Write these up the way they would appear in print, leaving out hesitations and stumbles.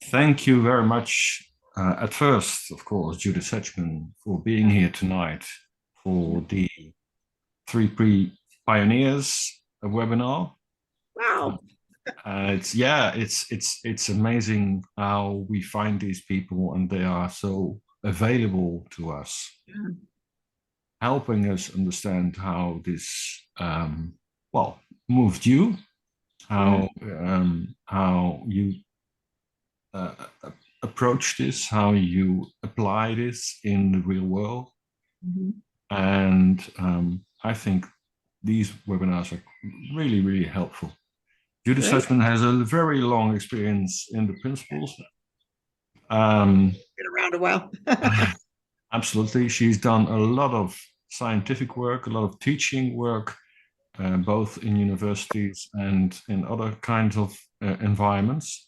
Thank you very much. At first, of course, Judith Sedgeman, for being here tonight for the Three Pioneers webinar. Wow. It's amazing how we find these people and they are so available to us, helping us understand how this moved you, how you uh, approach this, how you apply this in the real world. And I think these webinars are really, really helpful. Judith Sedgeman has a very long experience in the principles. Been around a while. Absolutely. She's done a lot of scientific work, a lot of teaching work, both in universities and in other kinds of environments.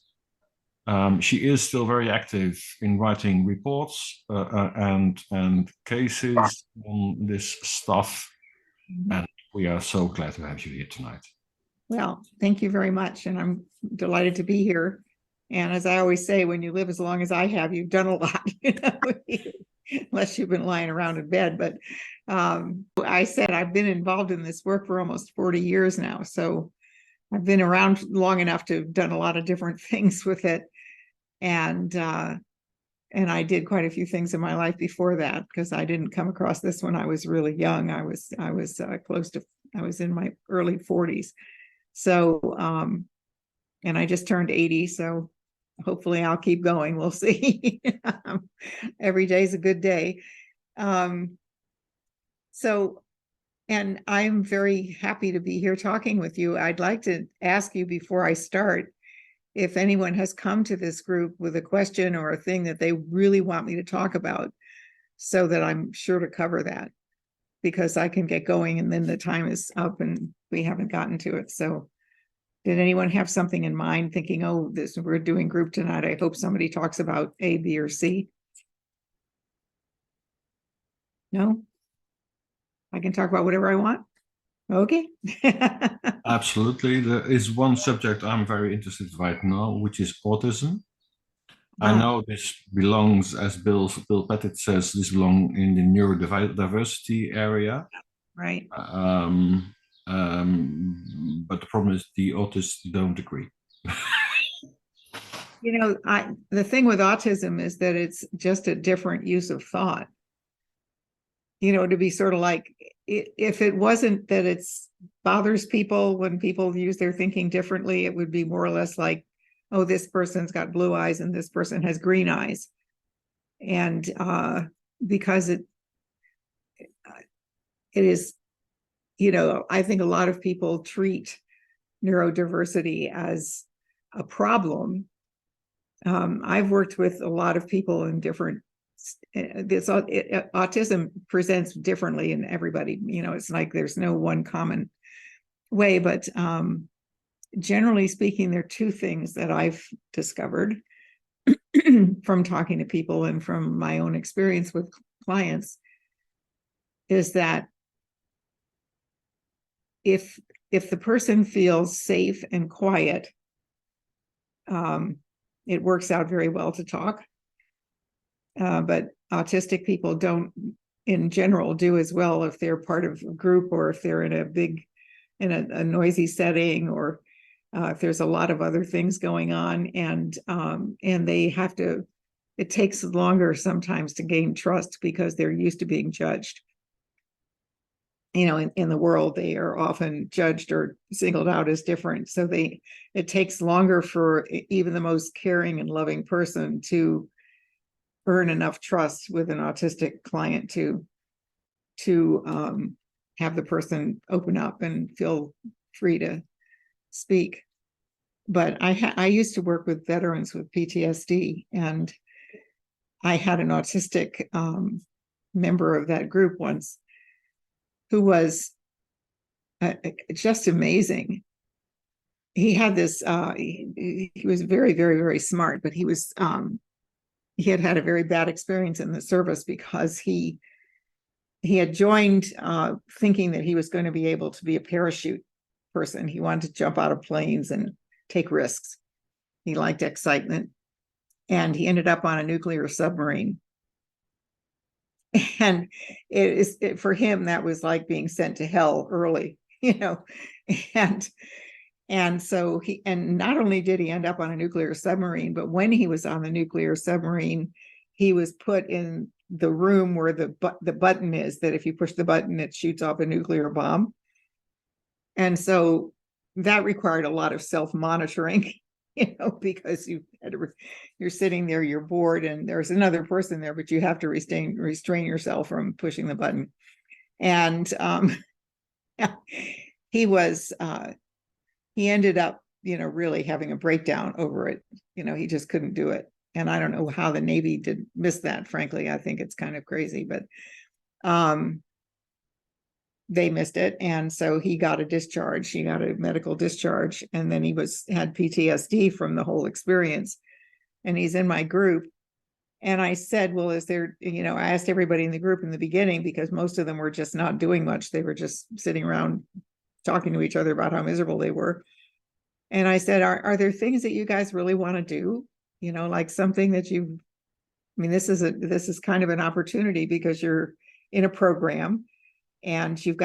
She is still very active in writing reports and cases on this stuff. And we are so glad to have you here tonight. Well, thank you very much. And I'm delighted to be here. And as I always say, when you live as long as I have, you've done a lot, unless you've been lying around in bed. But I said I've been involved in this work for almost 40 years now. So I've been around long enough to have done a lot of different things with it. And I did quite a few things in my life before that, because I didn't come across this when I was really young. I was in my early 40s. So, and I just turned 80. So hopefully I'll keep going. We'll see. Every day is a good day. And I'm very happy to be here talking with you. I'd like to ask you before I start, if anyone has come to this group with a question or a thing that they really want me to talk about, so that I'm sure to cover that, because I can get going and then the time is up and we haven't gotten to it. So did anyone have something in mind thinking, oh, we're doing group tonight, I hope somebody talks about A, B, or C? No? I can talk about whatever I want? Okay. Absolutely. There is one subject I'm very interested in right now, which is autism. I know this belongs, as Bill Pettit says, this belongs in the neurodiversity area. Right. But the problem is the autists don't agree. The thing with autism is that it's just a different use of thought. To be sort of like, if it wasn't that it's bothers people when people use their thinking differently, it would be more or less like, oh, this person's got blue eyes and this person has green eyes. And because it is, I think a lot of people treat neurodiversity as a problem. I've worked with a lot of people in different autism presents differently in everybody. It's like there's no one common way, but generally speaking, there are two things that I've discovered from talking to people and from my own experience with clients, is that if the person feels safe and quiet, it works out very well to talk. But autistic people don't, in general, do as well if they're part of a group, or if they're in a noisy setting, or if there's a lot of other things going on, and they have to. It takes longer sometimes to gain trust because they're used to being judged. In the world, they are often judged or singled out as different. So it takes longer for even the most caring and loving person to earn enough trust with an autistic client to have the person open up and feel free to speak. But I used to work with veterans with PTSD, and I had an autistic member of that group once who was just amazing. He had this, he was very, very, very smart, but he had had a very bad experience in the service because he had joined thinking that he was going to be able to be a parachute person. He wanted to jump out of planes and take risks. He liked excitement. and he ended up on a nuclear submarine. And for him, that was like being sent to hell early, and so and not only did he end up on a nuclear submarine, but when he was on the nuclear submarine, he was put in the room where the button is, that if you push the button, it shoots off a nuclear bomb. And so that required a lot of self-monitoring, because you're sitting there, you're bored, and there's another person there, but you have to restrain yourself from pushing the button. And he ended up, really having a breakdown over it. He just couldn't do it. And I don't know how the Navy did miss that, frankly. I think it's kind of crazy, but they missed it. And so he got a discharge. He got a medical discharge. And then he had PTSD from the whole experience. And he's in my group. And I said, well, is there, I asked everybody in the group in the beginning, because most of them were just not doing much. They were just sitting around talking to each other about how miserable they were. And I said, are there things that you guys really want to do? Like something that this is kind of an opportunity, because you're in a program and you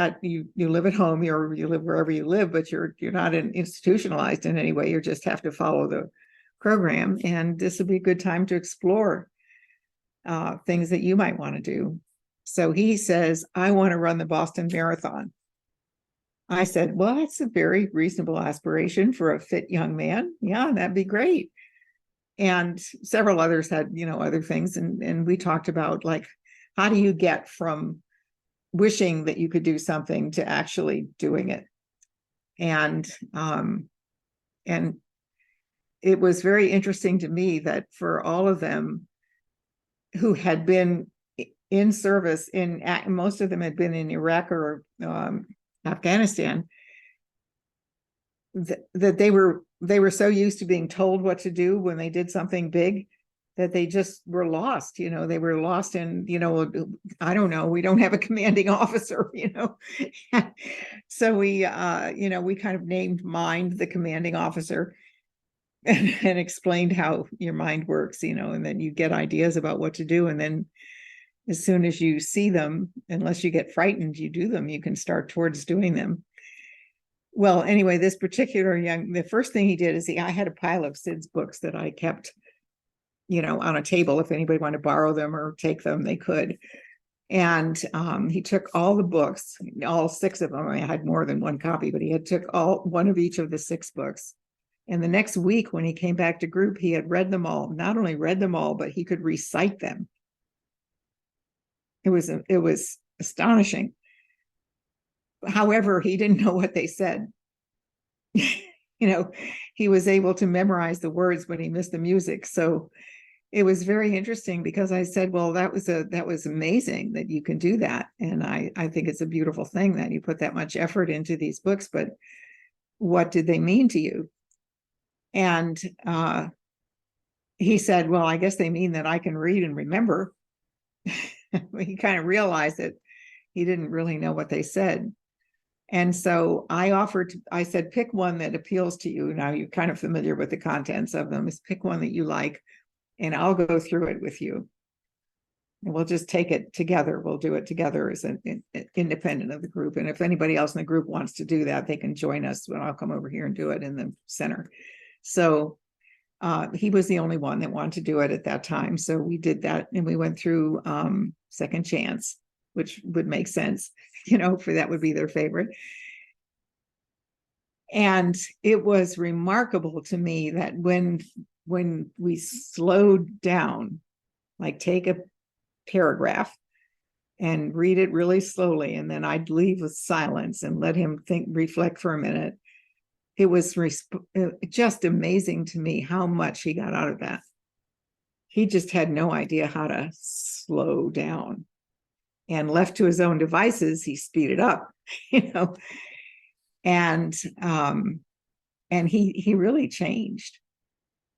live at home, you live wherever you live, but you're not institutionalized in any way. You just have to follow the program. And this would be a good time to explore things that you might want to do. So he says, I want to run the Boston Marathon. I said, well, that's a very reasonable aspiration for a fit young man. Yeah, that'd be great. And several others had, other things. And we talked about, like, how do you get from wishing that you could do something to actually doing it? And it was very interesting to me that for all of them who had been in service, most of them had been in Iraq or Afghanistan, that they were so used to being told what to do when they did something big, that they just were lost. They were lost in, I don't know, we don't have a commanding officer, so we kind of named Mind the commanding officer, and explained how your mind works, and then you get ideas about what to do. And then as soon as you see them, unless you get frightened, you do them, you can start towards doing them. Well, anyway, this particular the first thing he did is I had a pile of Sid's books that I kept, on a table. If anybody wanted to borrow them or take them, they could. And he took all the books, all 6 of them. I had more than one copy, but he took one of each of the 6 books. And the next week, when he came back to group, he had read them all. Not only read them all, but he could recite them. It was astonishing. However, he didn't know what they said. He was able to memorize the words, but he missed the music. So it was very interesting, because I said, well, that was amazing that you can do that. And I think it's a beautiful thing that you put that much effort into these books, but what did they mean to you? And he said, well, I guess they mean that I can read and remember. He kind of realized that he didn't really know what they said. And so I said, pick one that appeals to you. Now you're kind of familiar with the contents of them. Is pick one that you like, and I'll go through it with you. And we'll just take it together. We'll do it together as an independent of the group. And if anybody else in the group wants to do that, they can join us when I'll come over here and do it in the center. So he was the only one that wanted to do it at that time. So we did that, and we went through Second Chance, which would make sense, for that would be their favorite. And it was remarkable to me that when we slowed down, like take a paragraph and read it really slowly, and then I'd leave with silence and let him reflect for a minute. It was just amazing to me how much he got out of that. He just had no idea how to slow down, and left to his own devices, he speeded up, and he really changed.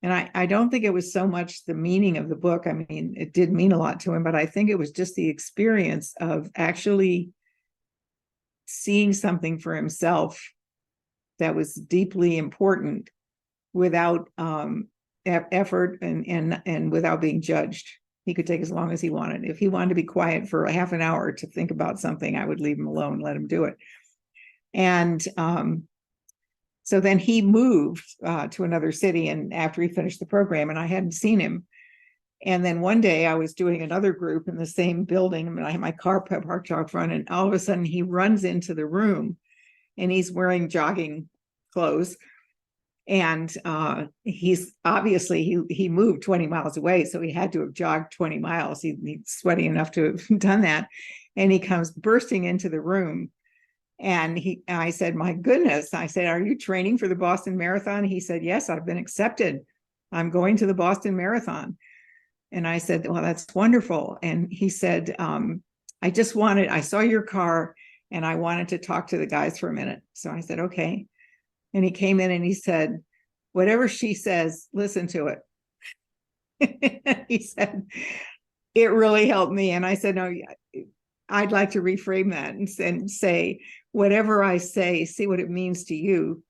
And I don't think it was so much the meaning of the book. I mean, it did mean a lot to him, but I think it was just the experience of actually seeing something for himself that was deeply important, without effort and without being judged. He could take as long as he wanted. If he wanted to be quiet for a half an hour to think about something, I would leave him alone, let him do it. And so then he moved to another city, and after he finished the program, and I hadn't seen him. And then one day I was doing another group in the same building, and I had my car parked out front, and all of a sudden he runs into the room, and he's wearing jogging clothes. And he's obviously, he moved 20 miles away, so he had to have jogged 20 miles. He's sweaty enough to have done that. And he comes bursting into the room. And I said, my goodness, I said, are you training for the Boston Marathon? He said, yes, I've been accepted. I'm going to the Boston Marathon. And I said, well, that's wonderful. And he said, I saw your car and I wanted to talk to the guys for a minute. So I said, okay. And he came in and he said, whatever she says, listen to it. He said, it really helped me. And I said, no, I'd like to reframe that and say, whatever I say, see what it means to you,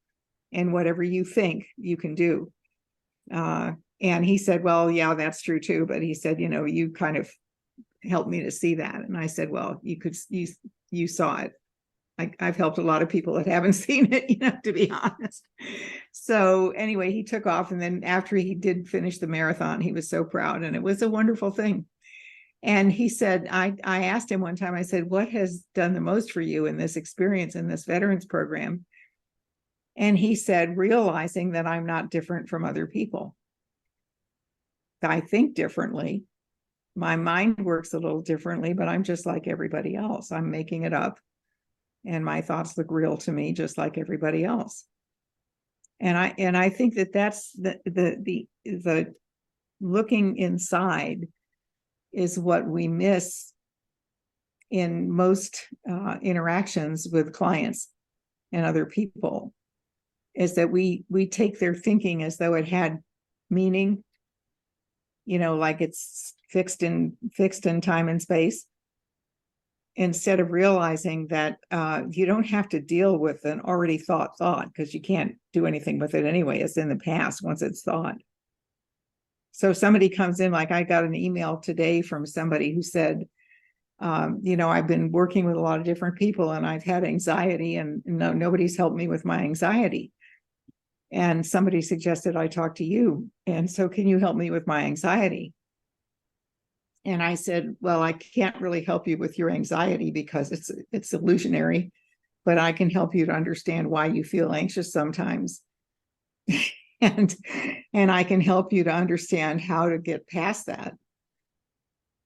and whatever you think you can do. And he said, well, yeah, that's true too. But he said, you kind of helped me to see that. And I said, well, you saw it. I've helped a lot of people that haven't seen it, to be honest. So anyway, he took off. And then after he did finish the marathon, he was so proud, and it was a wonderful thing. And he said, I asked him one time, I said, what has done the most for you in this experience in this veterans program? And he said, realizing that I'm not different from other people. I think differently. My mind works a little differently, but I'm just like everybody else. I'm making it up. And my thoughts look real to me, just like everybody else. And I think that that's the looking inside is what we miss in most interactions with clients and other people, is that we take their thinking as though it had meaning, like it's fixed in time and space, instead of realizing that you don't have to deal with an already thought because you can't do anything with it anyway. It's in the past once it's thought. So somebody comes in, like I got an email today from somebody who said, I've been working with a lot of different people and I've had anxiety, and nobody's helped me with my anxiety. And somebody suggested I talk to you. And so can you help me with my anxiety? And I said, well, I can't really help you with your anxiety because it's illusionary, but I can help you to understand why you feel anxious sometimes. and I can help you to understand how to get past that.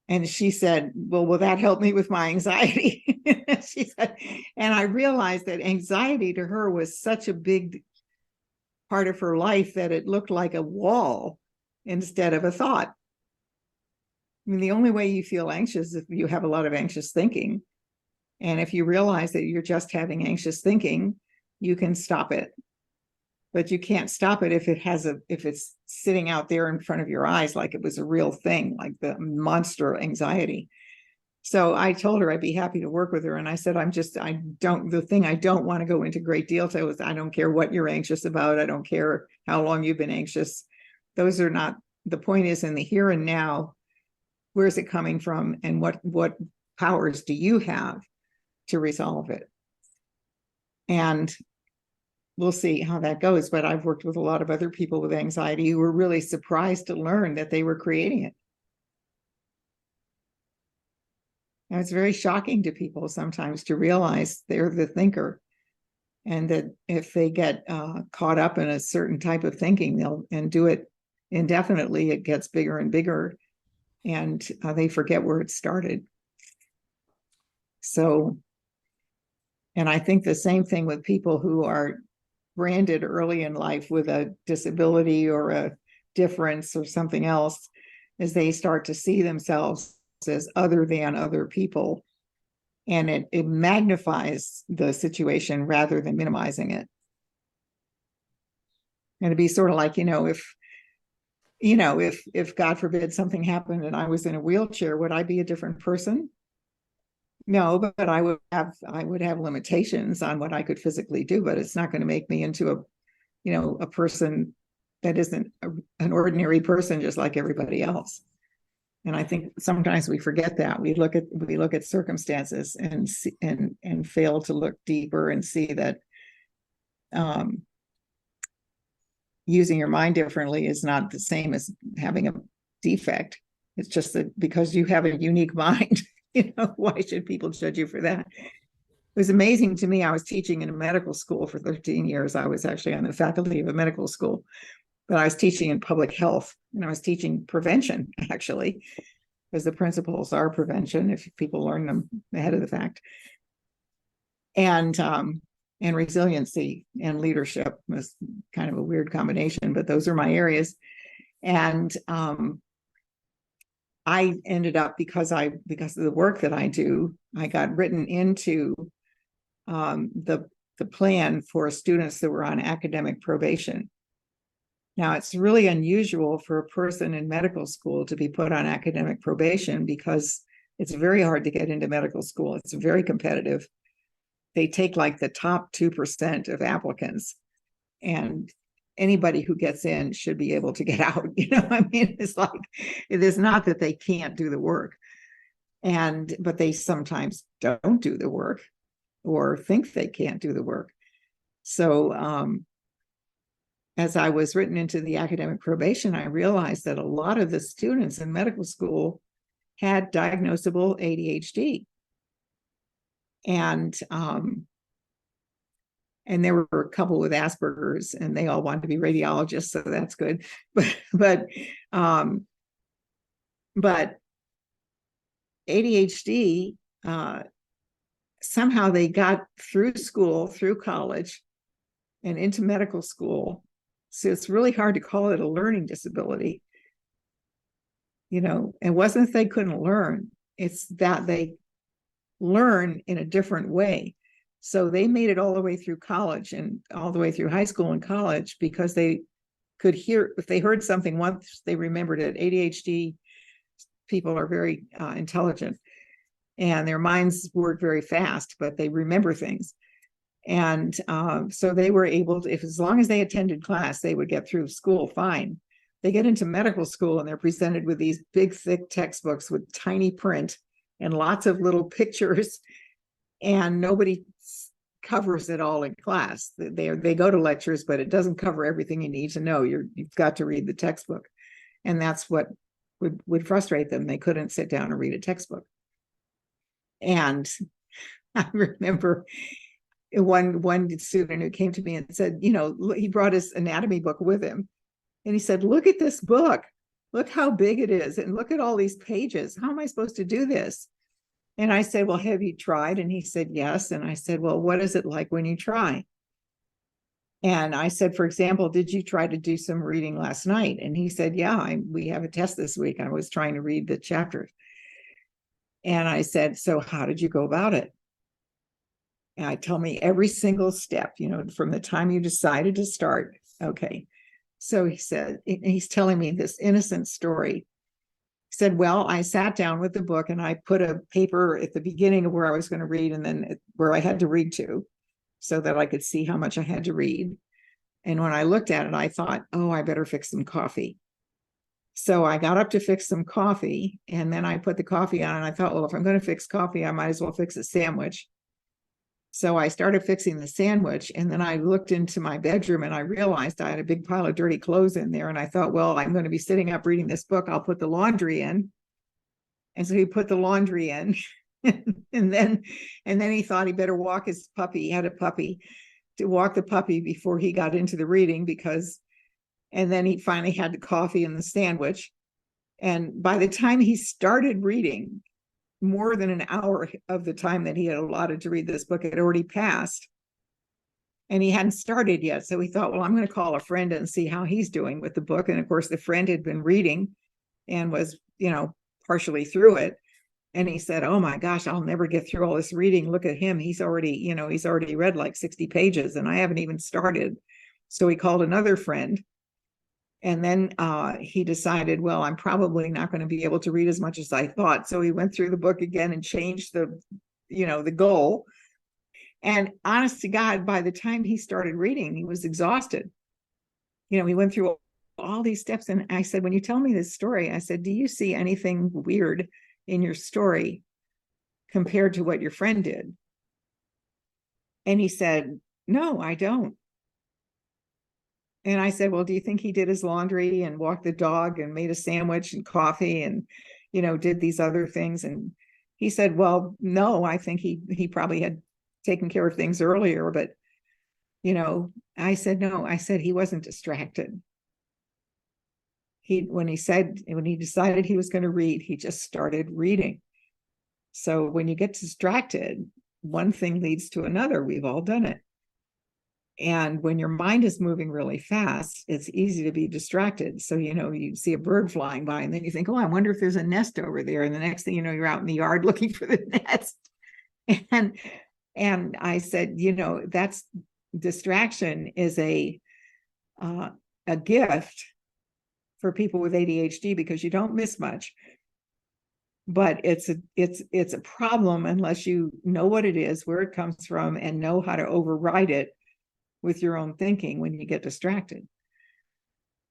And she said, well, will that help me with my anxiety? She said, and I realized that anxiety to her was such a big part of her life that it looked like a wall instead of a thought. I mean, the only way you feel anxious is if you have a lot of anxious thinking. And if you realize that you're just having anxious thinking, you can stop it. But you can't stop it if it's sitting out there in front of your eyes like it was a real thing, like the monster anxiety. So I told her I'd be happy to work with her. And I said, the thing I don't want to go into great detail is I don't care what you're anxious about. I don't care how long you've been anxious. Those are not, the point is in the here and now, where's it coming from? And what powers do you have to resolve it? And we'll see how that goes. But I've worked with a lot of other people with anxiety who were really surprised to learn that they were creating it. And it's very shocking to people sometimes to realize they're the thinker, and that if they get caught up in a certain type of thinking, and do it indefinitely, it gets bigger and bigger, and they forget where it started. So, and I think the same thing with people who are branded early in life with a disability or a difference or something else, as they start to see themselves as other than other people, and it magnifies the situation rather than minimizing it. And it'd be sort of like, if God forbid something happened and I was in a wheelchair, would I be a different person? No, but I would have limitations on what I could physically do, but it's not going to make me into a person that isn't an ordinary person just like everybody else. And I think sometimes we forget that. We look at circumstances and see, and fail to look deeper and see that using your mind differently is not the same as having a defect. It's just that because you have a unique mind, why should people judge you for that? It was amazing to me. I was teaching in a medical school for 13 years. I was actually on the faculty of a medical school, but I was teaching in public health, and I was teaching prevention, actually, because the principles are prevention if people learn them ahead of the fact. And resiliency and leadership was kind of a weird combination, but those are my areas. And I ended up, because of the work that I do, I got written into the plan for students that were on academic probation. Now, it's really unusual for a person in medical school to be put on academic probation because it's very hard to get into medical school. It's very competitive. They take like the top 2% of applicants, and anybody who gets in should be able to get out. I mean, it's like, it is not that they can't do the work, but they sometimes don't do the work or think they can't do the work. So as I was written into the academic probation, I realized that a lot of the students in medical school had diagnosable ADHD. And there were a couple with Asperger's, and they all wanted to be radiologists, so that's good. But ADHD, somehow they got through school, through college, and into medical school. So it's really hard to call it a learning disability. It wasn't that they couldn't learn, it's that they learn in a different way. So they made it all the way through college and all the way through high school and college because they could hear, if they heard something once, they remembered it. ADHD people are very intelligent, and their minds work very fast, but they remember things. And so they were able to, as long as they attended class, they would get through school fine. They get into medical school and they're presented with these big, thick textbooks with tiny print and lots of little pictures, and nobody covers it all in class. They go to lectures, but it doesn't cover everything you need to know. You've got to read the textbook, and that's what would frustrate them. They couldn't sit down and read a textbook. And I remember one student who came to me and said, he brought his anatomy book with him, and he said, "Look at this book. Look how big it is, and look at all these pages. How am I supposed to do this?" And I said, "Well, have you tried?" And he said, "Yes." And I said, "Well, what is it like when you try?" And I said, "For example, did you try to do some reading last night?" And he said, "Yeah, we have a test this week. I was trying to read the chapters." And I said, "So how did you go about it?" And tell me every single step, from the time you decided to start. Okay. So he said, he's telling me this innocent story. He said, "Well, I sat down with the book and I put a paper at the beginning of where I was going to read and then where I had to read to, so that I could see how much I had to read. And when I looked at it, I thought, oh, I better fix some coffee. So I got up to fix some coffee, and then I put the coffee on, and I thought, well, if I'm going to fix coffee, I might as well fix a sandwich. So I started fixing the sandwich, and then I looked into my bedroom and I realized I had a big pile of dirty clothes in there. And I thought, well, I'm going to be sitting up reading this book. I'll put the laundry in." And so he put the laundry in. and then he thought he better walk his puppy. He had a puppy, to walk the puppy before he got into the reading, and then he finally had the coffee and the sandwich. And by the time he started reading, more than an hour of the time that he had allotted to read this book had already passed, and he hadn't started yet. So he thought, well, I'm going to call a friend and see how he's doing with the book. And of course, the friend had been reading and was, partially through it. And he said, "Oh my gosh, I'll never get through all this reading. Look at him. He's already read like 60 pages and I haven't even started." So he called another friend. And then he decided, well, I'm probably not going to be able to read as much as I thought. So he went through the book again and changed the goal. And honest to God, by the time he started reading, he was exhausted. He went through all these steps. And I said, when you tell me this story, I said, do you see anything weird in your story compared to what your friend did? And he said, no, I don't. And I said, well, do you think he did his laundry and walked the dog and made a sandwich and coffee and, did these other things? And he said, well, no, I think he probably had taken care of things earlier, but, I said, no, I said, he wasn't distracted. When he decided he was going to read, he just started reading. So when you get distracted, one thing leads to another. We've all done it. And when your mind is moving really fast, it's easy to be distracted. So, you see a bird flying by and then you think, oh, I wonder if there's a nest over there. And the next thing you know, you're out in the yard looking for the nest. And I said, that's distraction is a gift for people with ADHD because you don't miss much. But it's a problem unless you know what it is, where it comes from, and know how to override it with your own thinking when you get distracted.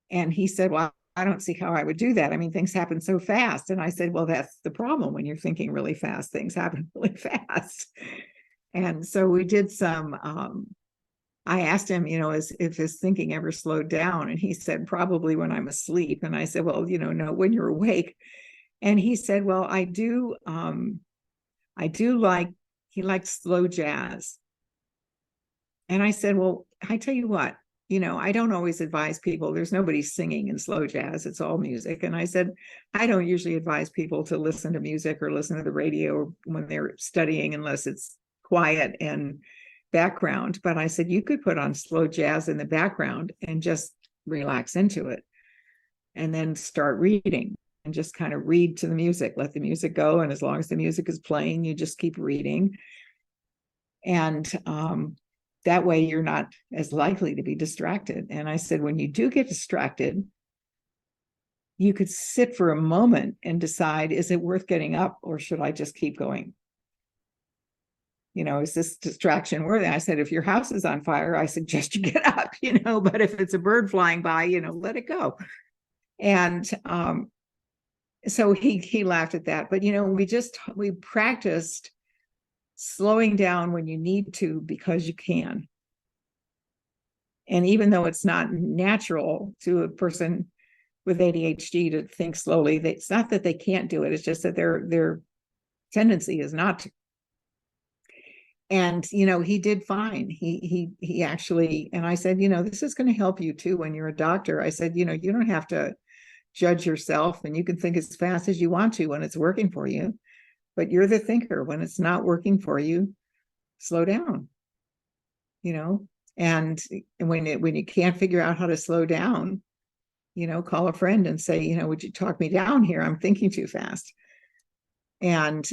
And he said, well, I don't see how I would do that. I mean, things happen so fast. And I said, well, that's the problem. When you're thinking really fast, things happen really fast. And so we did some, I asked him, if his thinking ever slowed down. And he said, probably when I'm asleep. And I said, well, no, when you're awake. And he said, well, I do he likes slow jazz. And I said, well, I tell you what, I don't always advise people. There's nobody singing in slow jazz. It's all music. And I said, I don't usually advise people to listen to music or listen to the radio when they're studying, unless it's quiet and background. But I said, you could put on slow jazz in the background and just relax into it. And then start reading and just kind of read to the music, let the music go. And as long as the music is playing, you just keep reading. And, that way you're not as likely to be distracted. And I said, when you do get distracted, you could sit for a moment and decide, is it worth getting up or should I just keep going? Is this distraction worthy? I said, if your house is on fire, I suggest you get up, but if it's a bird flying by, let it go. And so he laughed at that. But, we practiced slowing down when you need to because you can. And even though it's not natural to a person with ADHD to think slowly, it's not that they can't do it. It's just that their tendency is not to. And, he did fine. He actually, and I said, this is going to help you too when you're a doctor. I said, you don't have to judge yourself and you can think as fast as you want to when it's working for you. But you're the thinker. When it's not working for you, slow down, and when you can't figure out how to slow down, call a friend and say, would you talk me down here? I'm thinking too fast. And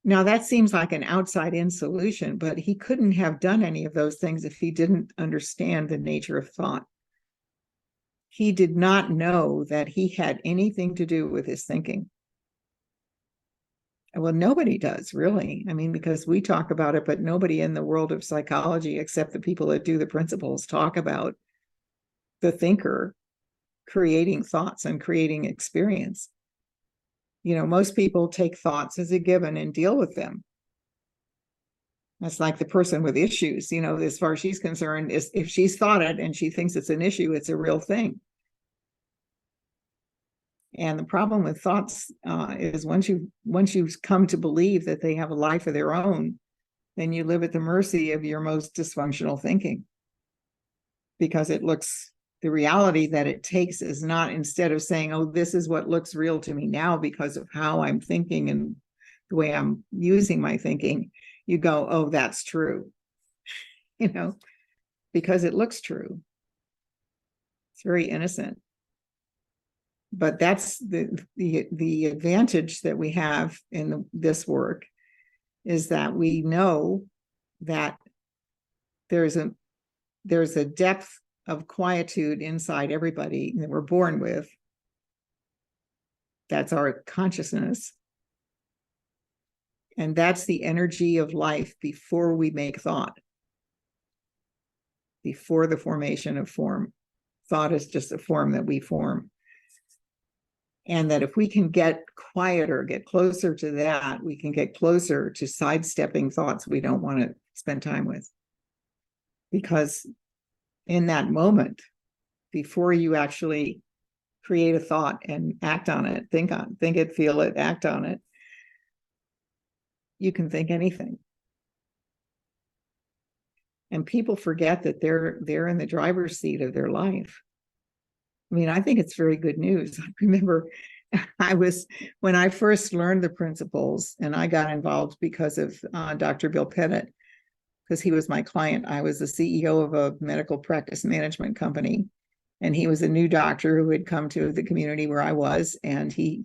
now that seems like an outside-in solution, but he couldn't have done any of those things if he didn't understand the nature of thought. He did not know that he had anything to do with his thinking. Well, nobody does, really. I mean, because we talk about it, but nobody in the world of psychology, except the people that do the principles, talk about the thinker creating thoughts and creating experience. Most people take thoughts as a given and deal with them. That's like the person with issues, as far as she's concerned, is if she's thought it and she thinks it's an issue, it's a real thing. And the problem with thoughts is once you come to believe that they have a life of their own, then you live at the mercy of your most dysfunctional thinking. Because the reality that it takes is not, instead of saying, oh, this is what looks real to me now because of how I'm thinking and the way I'm using my thinking, you go, oh, that's true, because it looks true. It's very innocent. But that's the advantage that we have in this work, is that we know that there's a depth of quietude inside everybody that we're born with. That's our consciousness. And that's the energy of life before we make thought, before the formation of thought is just a form that we form. And that if we can get quieter, get closer to that, we can get closer to sidestepping thoughts we don't want to spend time with. Because in that moment, before you actually create a thought and act on it, think it, feel it, act on it, you can think anything. And people forget that they're in the driver's seat of their life. I mean, I think it's very good news. I remember when I first learned the principles, and I got involved because of Dr. Bill Pettit, because he was my client. I was the CEO of a medical practice management company, and he was a new doctor who had come to the community where I was, and he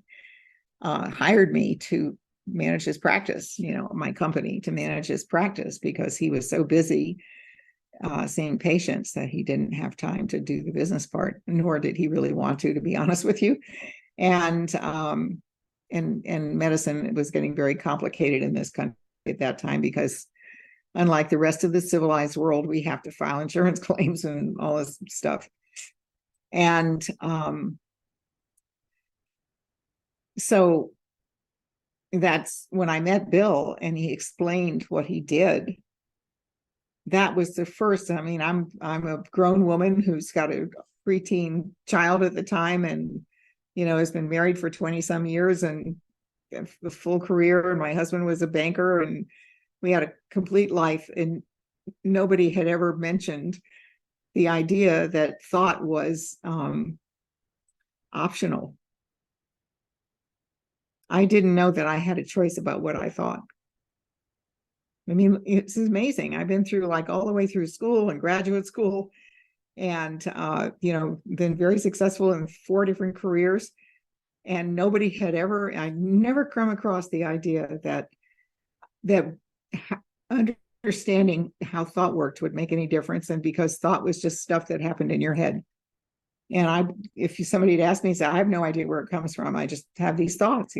hired me to manage his practice, my company, to manage his practice, because he was so busy seeing patients that he didn't have time to do the business part, nor did he really want to be honest with you. And medicine was getting very complicated in this country at that time, because unlike the rest of the civilized world, we have to file insurance claims and all this stuff. And so that's when I met Bill and he explained what he did. That was the first. I mean, I'm a grown woman who's got a preteen child at the time, and has been married for 20 some years and a full career. And my husband was a banker, and we had a complete life. And nobody had ever mentioned the idea that thought was optional. I didn't know that I had a choice about what I thought. I mean, it's amazing. I've been through all the way through school and graduate school, and been very successful in 4 different careers. And I never come across the idea that understanding how thought worked would make any difference. And because thought was just stuff that happened in your head. And if somebody had asked me, say, I have no idea where it comes from. I just have these thoughts,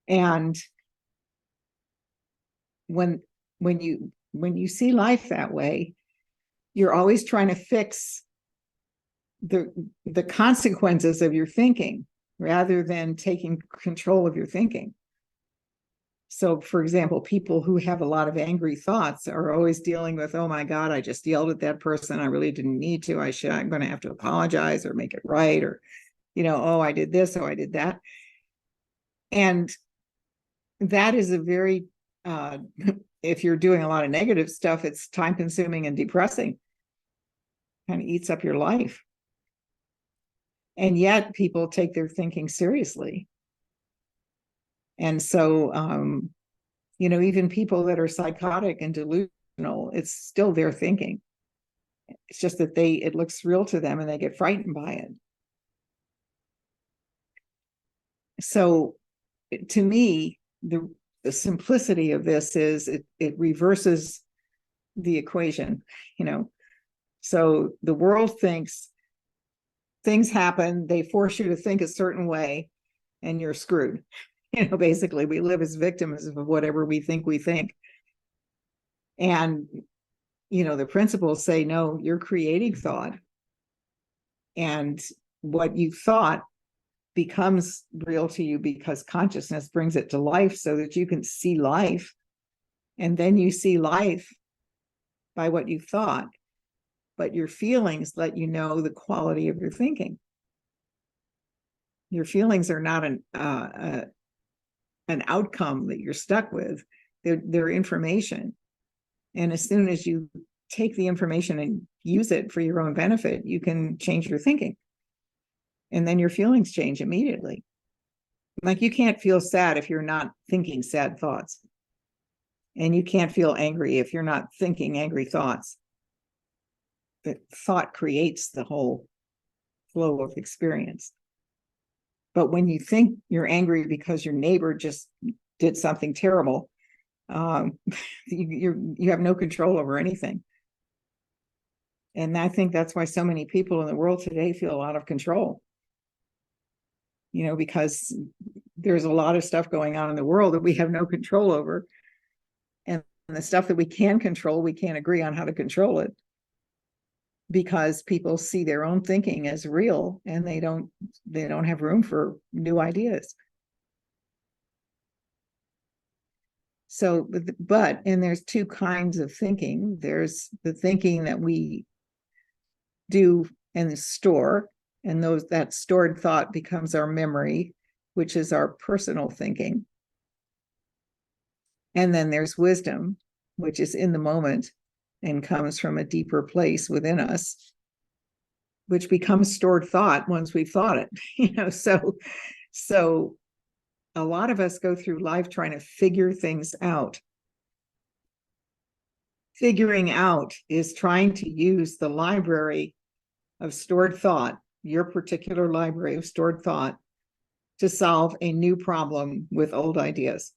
And when you see life that way, you're always trying to fix the consequences of your thinking rather than taking control of your thinking. So, for example, people who have a lot of angry thoughts are always dealing with, oh my God, I just yelled at that person. I really didn't need to. I'm going to have to apologize or make it right. Or, oh, I did this, oh, I did that. And that is a very, if you're doing a lot of negative stuff, it's time consuming and depressing. Kind of eats up your life. And yet people take their thinking seriously. And so, even people that are psychotic and delusional, it's still their thinking. It's just that it looks real to them and they get frightened by it. So to me, the simplicity of this is it reverses the equation, So the world thinks things happen, they force you to think a certain way, and you're screwed. Basically, we live as victims of whatever we think. And, the principles say, no, you're creating thought. And what you thought becomes real to you because consciousness brings it to life so that you can see life. And then you see life by what you thought. But your feelings let you know the quality of your thinking. Your feelings are not an outcome that you're stuck with. They're information. And as soon as you take the information and use it for your own benefit, you can change your thinking. And then your feelings change immediately. You can't feel sad if you're not thinking sad thoughts. And you can't feel angry if you're not thinking angry thoughts. The thought creates the whole flow of experience. But when you think you're angry because your neighbor just did something terrible, you have no control over anything. And I think that's why so many people in the world today feel out of control. Because there's a lot of stuff going on in the world that we have no control over. And the stuff that we can control, we can't agree on how to control it. because people see their own thinking as real, and they don't have room for new ideas. So, and there's two kinds of thinking. There's the thinking that we do and store, and that stored thought becomes our memory, which is our personal thinking. And then there's wisdom, which is in the moment and comes from a deeper place within us, which becomes stored thought once we've thought it. So a lot of us go through life trying to figure things out. Figuring out is trying to use the library of stored thought, your particular library of stored thought, to solve a new problem with old ideas.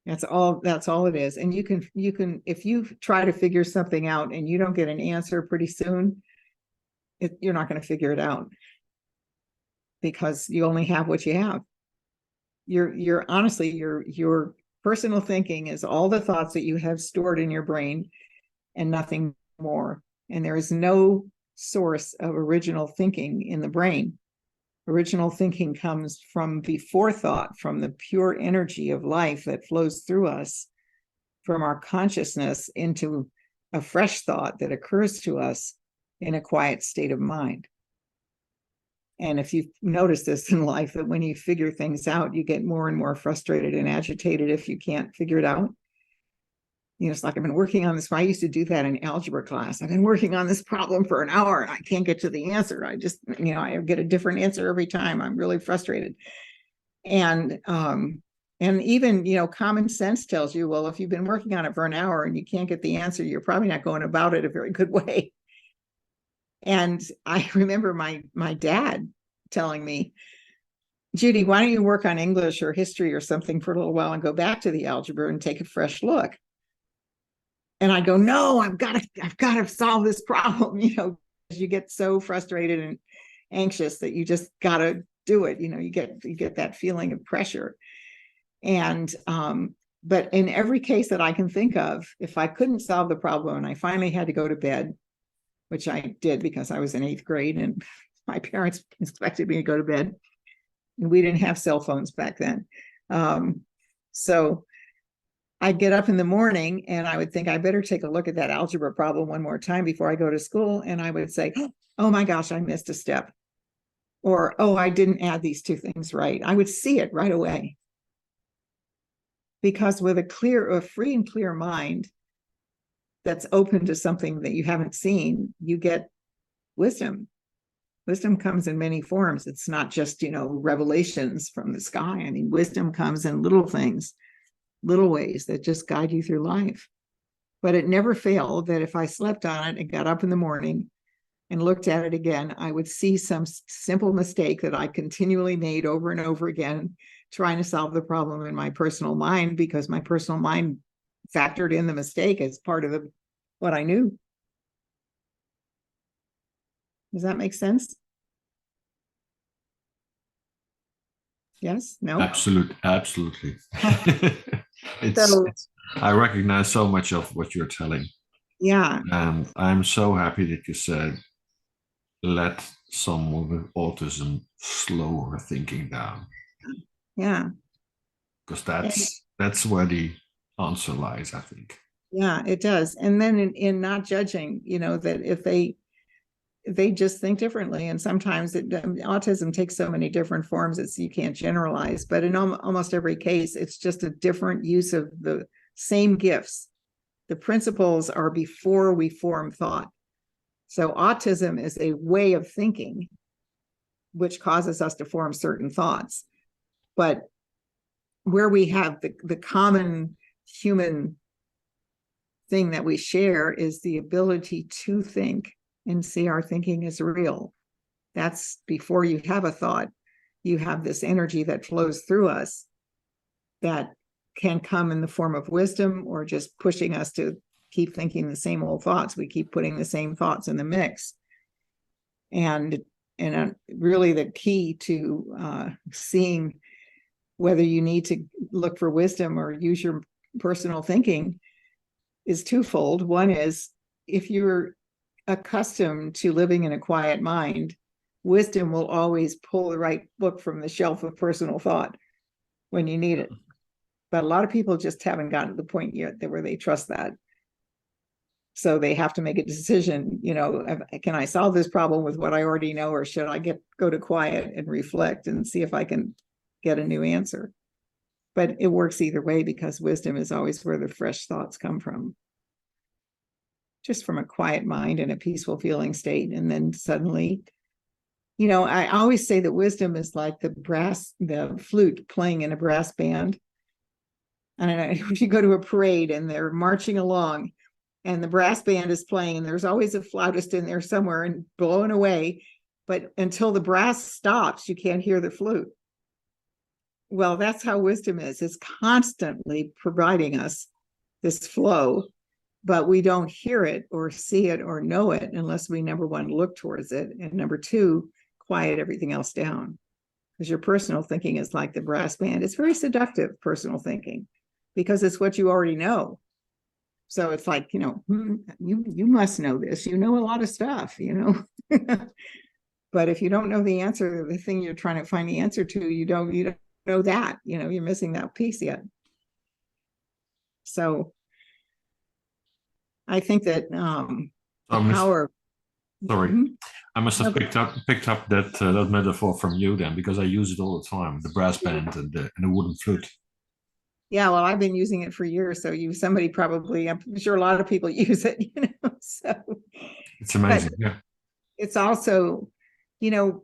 That's all it is. And you can, if you try to figure something out and you don't get an answer pretty soon, you're not going to figure it out, because you only have what you have. You're honestly, your personal thinking is all the thoughts that you have stored in your brain and nothing more. And there is no source of original thinking in the brain. Original thinking comes from before thought, from the pure energy of life that flows through us, from our consciousness into a fresh thought that occurs to us in a quiet state of mind. And if you've noticed this in life, that when you figure things out, you get more and more frustrated and agitated if you can't figure it out. It's like, I've been working on this. I used to do that in algebra class. I've been working on this problem for an hour and I can't get to the answer. I just, I get a different answer every time. I'm really frustrated. And even, common sense tells you, well, if you've been working on it for an hour and you can't get the answer, you're probably not going about it a very good way. And I remember my dad telling me, Judy, why don't you work on English or history or something for a little while and go back to the algebra and take a fresh look? And I go, no, I've got to solve this problem, because you get so frustrated and anxious that you just got to do it. You get that feeling of pressure. And, but in every case that I can think of, if I couldn't solve the problem and I finally had to go to bed, which I did because I was in 8th grade and my parents expected me to go to bed, and we didn't have cell phones back then. So I'd get up in the morning and I would think, I better take a look at that algebra problem one more time before I go to school. And I would say, oh my gosh, I missed a step. Or, oh, I didn't add these two things right. I would see it right away. Because with a free and clear mind that's open to something that you haven't seen, you get wisdom. Wisdom comes in many forms. It's not just, revelations from the sky. I mean, wisdom comes in little things, little ways that just guide you through life. But it never failed that if I slept on it and got up in the morning and looked at it again, I would see some simple mistake that I continually made over and over again, trying to solve the problem in my personal mind, because my personal mind factored in the mistake as part of what I knew. Does that make sense? Yes? No? Absolutely. I recognize so much of what you're telling. Yeah. And I'm so happy that you said, let someone with autism slow her thinking down. Yeah. Because that's where the answer lies, I think. Yeah, it does. And then in not judging, that if they just think differently. And sometimes autism takes so many different forms that you can't generalize, but in almost every case, it's just a different use of the same gifts. The principles are before we form thought. So autism is a way of thinking, which causes us to form certain thoughts. But where we have the common human thing that we share is the ability to think and see our thinking is real. That's before you have a thought. You have this energy that flows through us that can come in the form of wisdom or just pushing us to keep thinking the same old thoughts. We keep putting the same thoughts in the mix. And really the key to seeing whether you need to look for wisdom or use your personal thinking is twofold. One is if you're accustomed to living in a quiet mind, wisdom will always pull the right book from the shelf of personal thought when you need it. But a lot of people just haven't gotten to the point yet where they trust that. So they have to make a decision, can I solve this problem with what I already know, or should I go to quiet and reflect and see if I can get a new answer? But it works either way, because wisdom is always where the fresh thoughts come from. Just from a quiet mind and a peaceful feeling state. And then suddenly, I always say that wisdom is like the flute playing in a brass band. And if you go to a parade and they're marching along and the brass band is playing, and there's always a flautist in there somewhere and blowing away, but until the brass stops, you can't hear the flute. Well, that's how wisdom is. It's constantly providing us this flow, but we don't hear it or see it or know it unless we, number one, look towards it, and number two, quiet everything else down. Because your personal thinking is like the brass band. It's very seductive, personal thinking, because it's what you already know. So it's like, you must know this. You know a lot of stuff, But if you don't know the answer to the thing you're trying to find the answer to, you don't know that, you're missing that piece yet. So I think that the power. Sorry, Mhm. I must have picked up that metaphor from you then, because I use it all the time: the brass band and the wooden flute. Yeah, well, I've been using it for years, so somebody probably, I'm sure a lot of people use it, so. It's amazing, yeah. It's also, how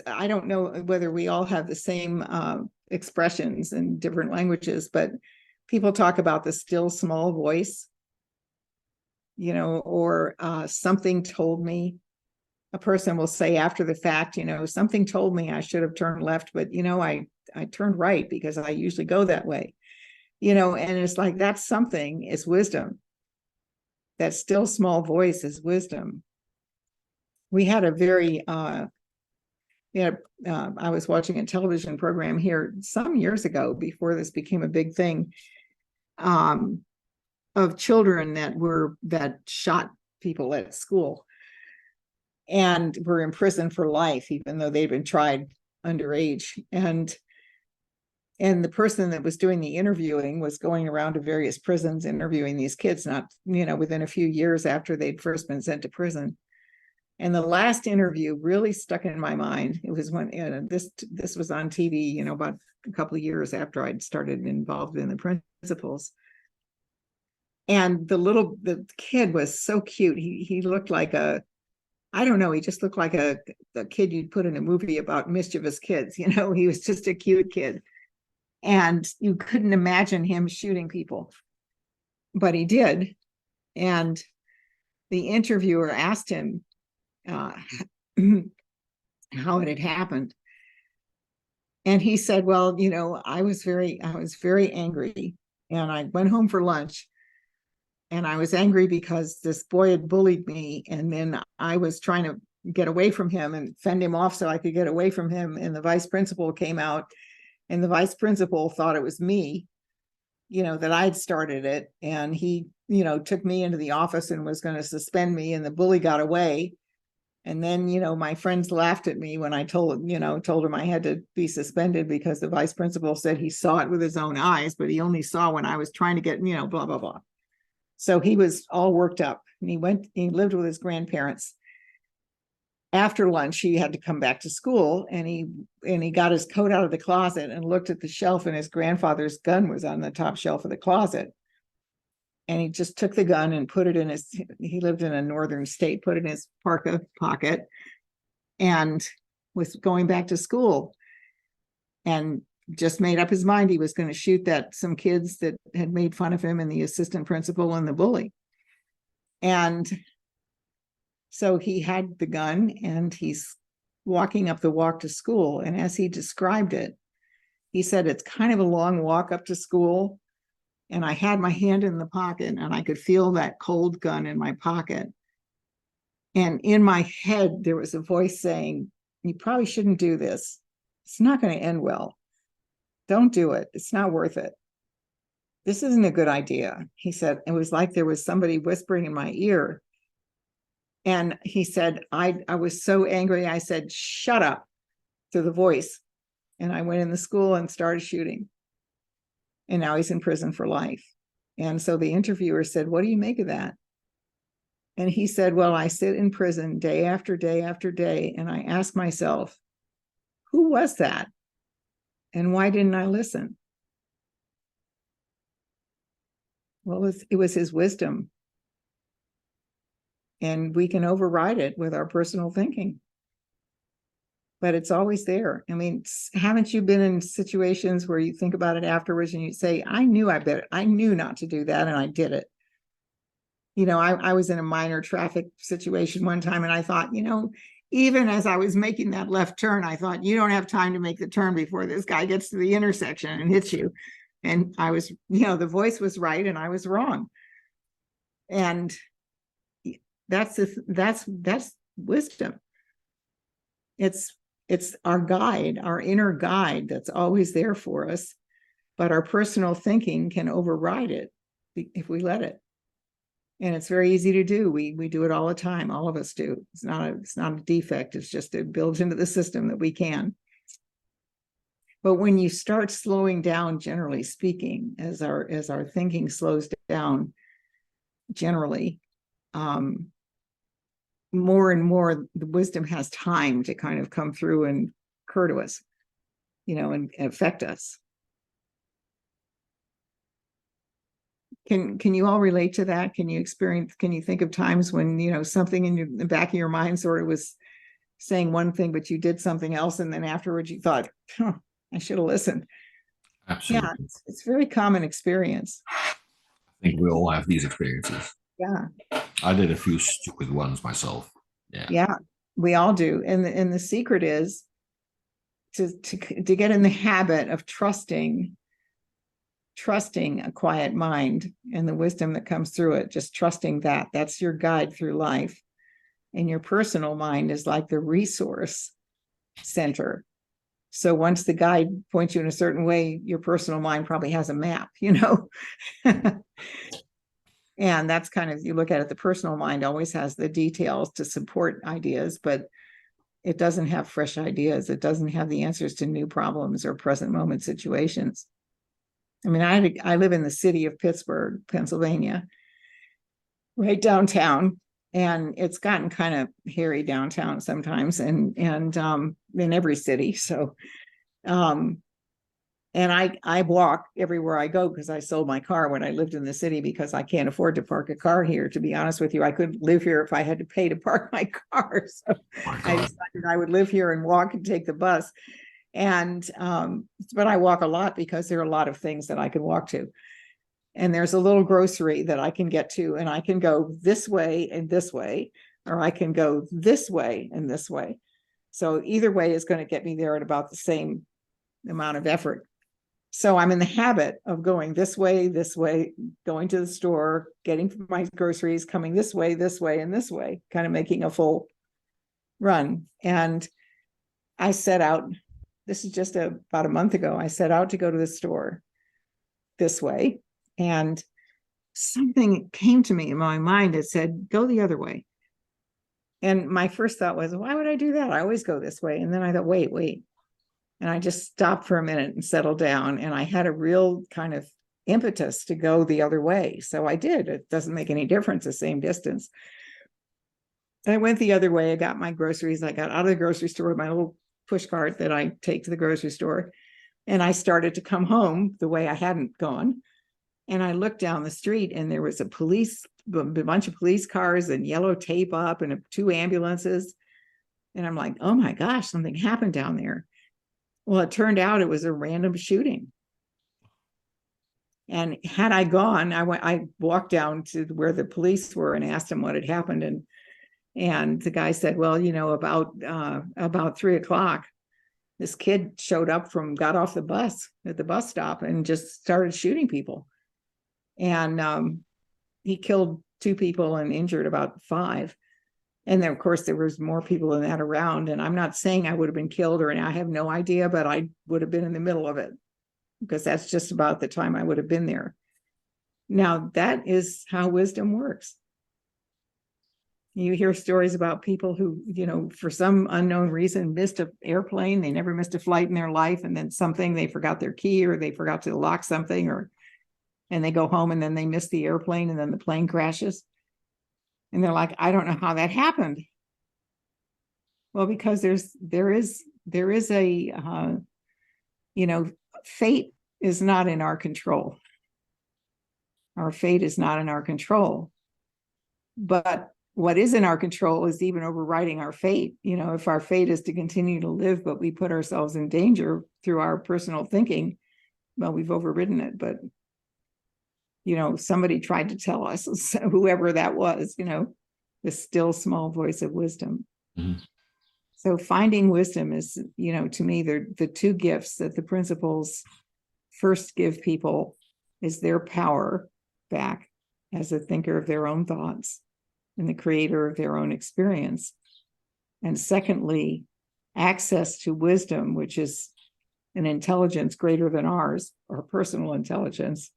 I don't know whether we all have the same expressions in different languages, but people talk about the still small voice, or something told me. A person will say after the fact, something told me I should have turned left, but I turned right because I usually go that way. And it's like, that's something is wisdom. That still small voice is wisdom. We had a very, I was watching a television program here some years ago, before this became a big thing, of children that shot people at school and were in prison for life, even though they'd been tried underage. And the person that was doing the interviewing was going around to various prisons interviewing these kids, not, within a few years after they'd first been sent to prison. And the last interview really stuck in my mind. It was when this was on TV, about a couple of years after I'd started involved in the principals. And the kid was so cute. He looked like I don't know, he just looked like a kid you'd put in a movie about mischievous kids. He was just a cute kid. And you couldn't imagine him shooting people, but he did. And the interviewer asked him how it had happened. And he said, well, I was very angry, and I went home for lunch, and I was angry because this boy had bullied me, and then I was trying to get away from him and fend him off so I could get away from him, and the vice principal came out, and the vice principal thought it was me, that I'd started it, and he took me into the office and was going to suspend me, and the bully got away. And then, my friends laughed at me when I told him I had to be suspended because the vice principal said he saw it with his own eyes, but he only saw when I was trying to get, blah, blah, blah. So he was all worked up, and he lived with his grandparents. After lunch, he had to come back to school, and he got his coat out of the closet and looked at the shelf, and his grandfather's gun was on the top shelf of the closet. And he just took the gun and put it in he lived in a northern state, put it in his parka pocket, and was going back to school, and just made up his mind he was going to shoot some kids that had made fun of him, and the assistant principal and the bully. And so he had the gun, and he's walking up the walk to school. And as he described it, he said, it's kind of a long walk up to school. And I had my hand in the pocket, and I could feel that cold gun in my pocket. And in my head, there was a voice saying, you probably shouldn't do this. It's not going to end well. Don't do it. It's not worth it. This isn't a good idea. He said, it was like there was somebody whispering in my ear. And he said, I was so angry. I said, shut up, to the voice. And I went in the school and started shooting. And now he's in prison for life. And so the interviewer said, what do you make of that? And he said, well, I sit in prison day after day after day, and I ask myself, who was that? And why didn't I listen? Well, it was his wisdom. And we can override it with our personal thinking. But it's always there. I mean, haven't you been in situations where you think about it afterwards and you say, I knew not to do that, and I did it. You know, I was in a minor traffic situation one time, and I thought, even as I was making that left turn, I thought, you don't have time to make the turn before this guy gets to the intersection and hits you. And I was, the voice was right and I was wrong. And that's wisdom. It's our guide, our inner guide that's always there for us, but our personal thinking can override it if we let it. And it's very easy to do. We do it all the time. All of us do. It's not a defect. It's just it builds into the system that we can. But when you start slowing down, generally speaking, as our thinking slows down, generally, more and more the wisdom has time to kind of come through and occur to us, and affect us. Can you all relate to that? Can you think of times when, something in the back of your mind sort of was saying one thing, but you did something else, and then afterwards you thought, I should have listened. Absolutely. Yeah, it's a very common experience. I think we all have these experiences. Yeah. I did a few stupid ones myself. Yeah, we all do. And the secret is to get in the habit of trusting a quiet mind and the wisdom that comes through it, just trusting that's your guide through life. And your personal mind is like the resource center. So once the guide points you in a certain way, your personal mind probably has a map, And that's kind of, you look at it, the personal mind always has the details to support ideas, but it doesn't have fresh ideas. It doesn't have the answers to new problems or present moment situations. I mean, I live in the city of Pittsburgh, Pennsylvania, right downtown, and it's gotten kind of hairy downtown sometimes, and in every city. So, and I walk everywhere I go because I sold my car when I lived in the city because I can't afford to park a car here. To be honest with you, I couldn't live here if I had to pay to park my car. So I decided I would live here and walk and take the bus. And but I walk a lot because there are a lot of things that I can walk to. And there's a little grocery that I can get to, and I can go this way and this way, or I can go this way and this way. So either way is going to get me there at about the same amount of effort. So I'm in the habit of going this way, going to the store, getting my groceries, coming this way, and this way, kind of making a full run. And I set out, this is just about a month ago, I set out to go to the store this way. And something came to me in my mind that said, go the other way. And my first thought was, why would I do that? I always go this way. And then I thought, wait. And I just stopped for a minute and settled down. And I had a real kind of impetus to go the other way. So I did. It doesn't make any difference, the same distance. I went the other way. I got my groceries. I got out of the grocery store with my little push cart that I take to the grocery store. And I started to come home the way I hadn't gone. And I looked down the street, and there was a bunch of police cars and yellow tape up and 2 ambulances. And I'm like, oh my gosh, something happened down there. Well, it turned out it was a random shooting. And had I gone, I walked down to where the police were and asked them what had happened. And the guy said, well, about 3:00, this kid got off the bus at the bus stop and just started shooting people. And he killed 2 people and injured about 5. And then, of course, there was more people than that around. And I'm not saying I would have been killed, or I have no idea, but I would have been in the middle of it because that's just about the time I would have been there. Now, that is how wisdom works. You hear stories about people who, for some unknown reason missed an airplane. They never missed a flight in their life. And then they forgot their key, or they forgot to lock something, and they go home and then they miss the airplane and then the plane crashes. And they're like, I don't know how that happened. Well, because there is a, fate is not in our control. Our fate is not in our control. But what is in our control is even overriding our fate. If our fate is to continue to live, but we put ourselves in danger through our personal thinking, well, we've overridden it. But, somebody tried to tell us, whoever that was, the still small voice of wisdom. Mm-hmm. So finding wisdom is, to me, they're the two gifts that the principles first give people, is their power back as a thinker of their own thoughts and the creator of their own experience. And secondly, access to wisdom, which is an intelligence greater than ours, or personal intelligence,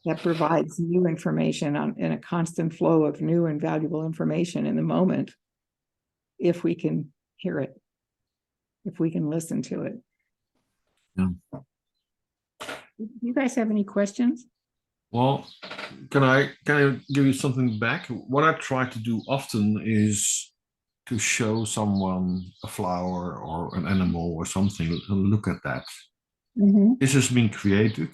that provides new information in a constant flow of new and valuable information in the moment, if we can hear it, if we can listen to it. Yeah. Do you guys have any questions? Well, can I give you something back? What I try to do often is to show someone a flower or an animal or something, and look at that. Mm-hmm. This has been created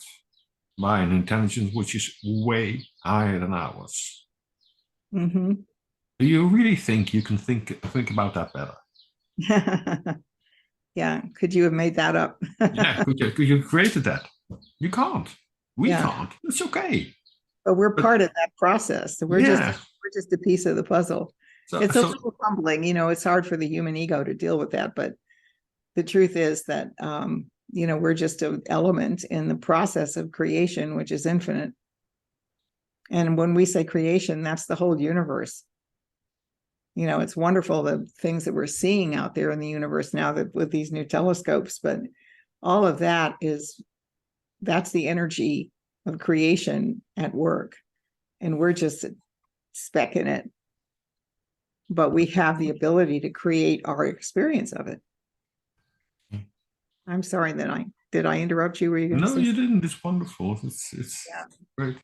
by an intelligence which is way higher than ours. Mm-hmm. Do you really think you can think about that better? Yeah. Could you have made that up? Yeah, could you created that? You can't. We can't. It's okay. But we're part of that process. So we're just a piece of the puzzle. It's a little humbling, it's hard for the human ego to deal with that. But the truth is that we're just an element in the process of creation, which is infinite. And when we say creation, that's the whole universe. It's wonderful, the things that we're seeing out there in the universe now, that with these new telescopes, but all of that's the energy of creation at work. And we're just a speck in it. But we have the ability to create our experience of it. I'm sorry that did I interrupt you? Were you going to say? No, you didn't. It's wonderful. It's great.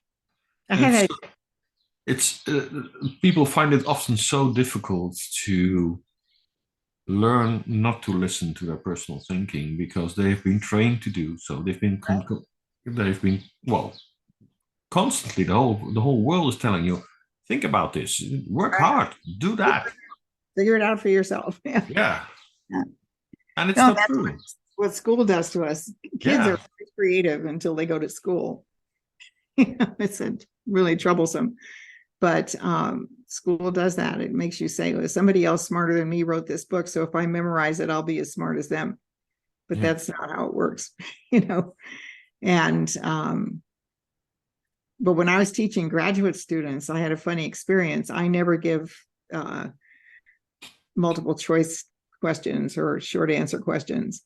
People find it often so difficult to learn not to listen to their personal thinking, because they've been trained to do so. They've been constantly, the whole world is telling you, think about this, work hard, do that, figure it out for yourself. Yeah. And it's not true. What school does to us. Kids are creative until they go to school. It's really troublesome. But school does that. It makes you say, well, somebody else smarter than me wrote this book, so if I memorize it, I'll be as smart as them. But that's not how it works, And but when I was teaching graduate students, I had a funny experience. I never give multiple choice questions or short answer questions.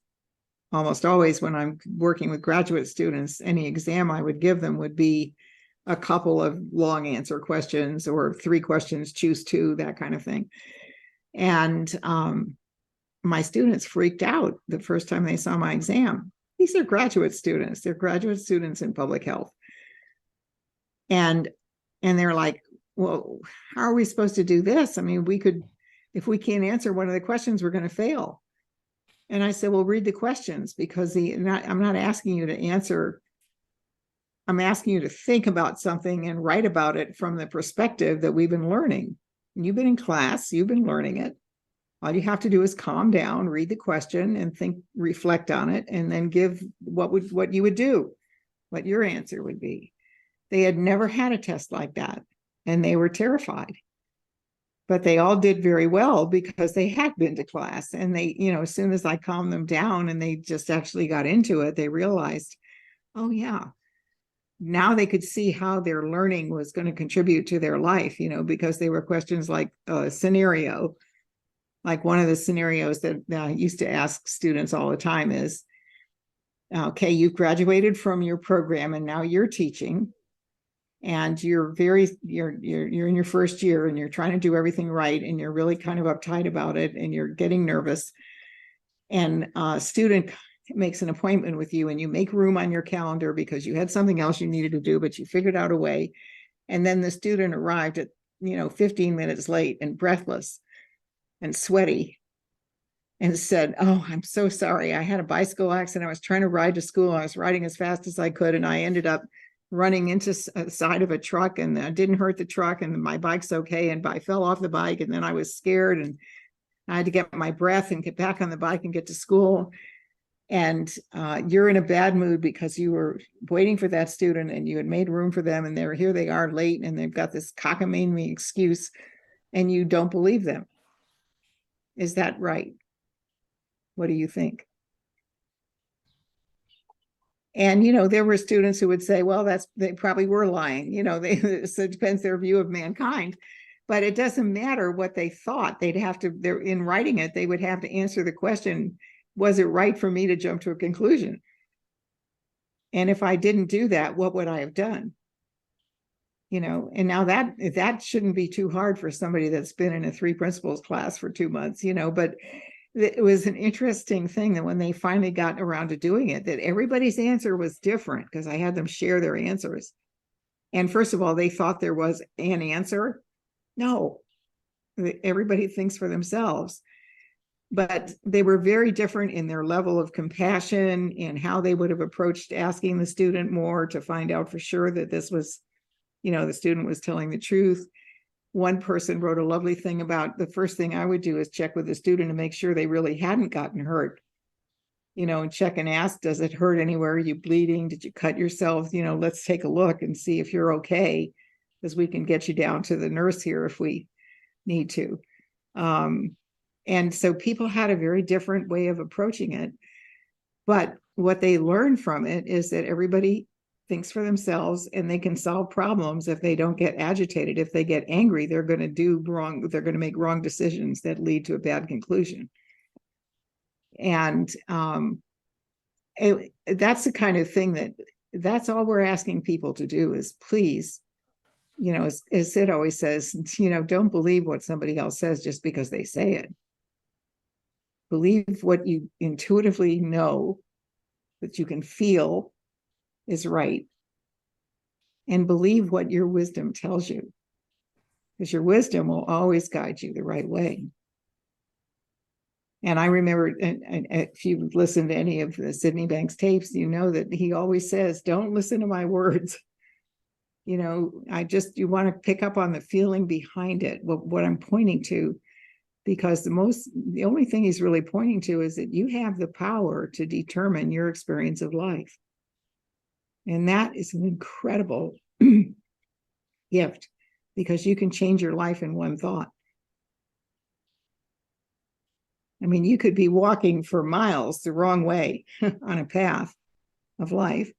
Almost always when I'm working with graduate students, any exam I would give them would be a couple of long answer questions, or 3 questions, choose 2, that kind of thing. And my students freaked out the first time they saw my exam. These are graduate students. They're graduate students in public health. And they're like, well, how are we supposed to do this? I mean, if we can't answer one of the questions, we're going to fail. And I said, well, read the questions, because I'm not asking you to answer. I'm asking you to think about something and write about it from the perspective that we've been learning. And you've been in class, you've been learning it. All you have to do is calm down, read the question, and reflect on it, and then give what you would do, what your answer would be. They had never had a test like that, and they were terrified. But they all did very well because they had been to class, and they, as soon as I calmed them down and they just actually got into it, they realized, oh yeah, now they could see how their learning was going to contribute to their life, because they were questions like a scenario. Like one of the scenarios that I used to ask students all the time is, okay, you've graduated from your program and now you're teaching. and you're in your first year and you're trying to do everything right and you're really kind of uptight about it and you're getting nervous, and a student makes an appointment with you and you make room on your calendar because you had something else you needed to do, but you figured out a way. And then the student arrived at 15 minutes late and breathless and sweaty and said, "Oh, I'm so sorry. I had a bicycle accident. I was trying to ride to school. I was riding as fast as I could, and I ended up running into the side of a truck, and I didn't hurt the truck, and my bike's okay. And I fell off the bike, and then I was scared, and I had to get my breath and get back on the bike and get to school. And you're in a bad mood because you were waiting for that student and you had made room for them, and here they are late, and they've got this cockamamie excuse, and you don't believe them. Is that right? What do you think?" And there were students who would say, "Well, they probably were lying." So it depends their view of mankind, but it doesn't matter what they thought. They're in writing it, they would have to answer the question, was it right for me to jump to a conclusion? And if I didn't do that, what would I have done? And now that shouldn't be too hard for somebody that's been in a 3 principles class for 2 months, but it was an interesting thing that when they finally got around to doing it, that everybody's answer was different because I had them share their answers. And first of all, they thought there was an answer. No, everybody thinks for themselves. But they were very different in their level of compassion and how they would have approached asking the student more to find out for sure that this was, the student was telling the truth. One person wrote a lovely thing about, the first thing I would do is check with the student to make sure they really hadn't gotten hurt, and check and ask, does it hurt anywhere? Are you bleeding? Did you cut yourself? Let's take a look and see if you're okay, because we can get you down to the nurse here if we need to. And so people had a very different way of approaching it. But what they learned from it is that everybody thinks for themselves and they can solve problems if they don't get agitated. If they get angry, they're going to do wrong. They're going to make wrong decisions that lead to a bad conclusion. And that's the kind of thing that's all we're asking people to do is please, as Sid always says, don't believe what somebody else says just because they say it. Believe what you intuitively know that you can feel is right, and believe what your wisdom tells you, because your wisdom will always guide you the right way. And I remember, and if you've listened to any of the Sydney Banks tapes, you know that he always says, don't listen to my words. You want to pick up on the feeling behind it, what I'm pointing to, because the only thing he's really pointing to is that you have the power to determine your experience of life. And that is an incredible gift, because you can change your life in one thought. I mean, you could be walking for miles the wrong way on a path of life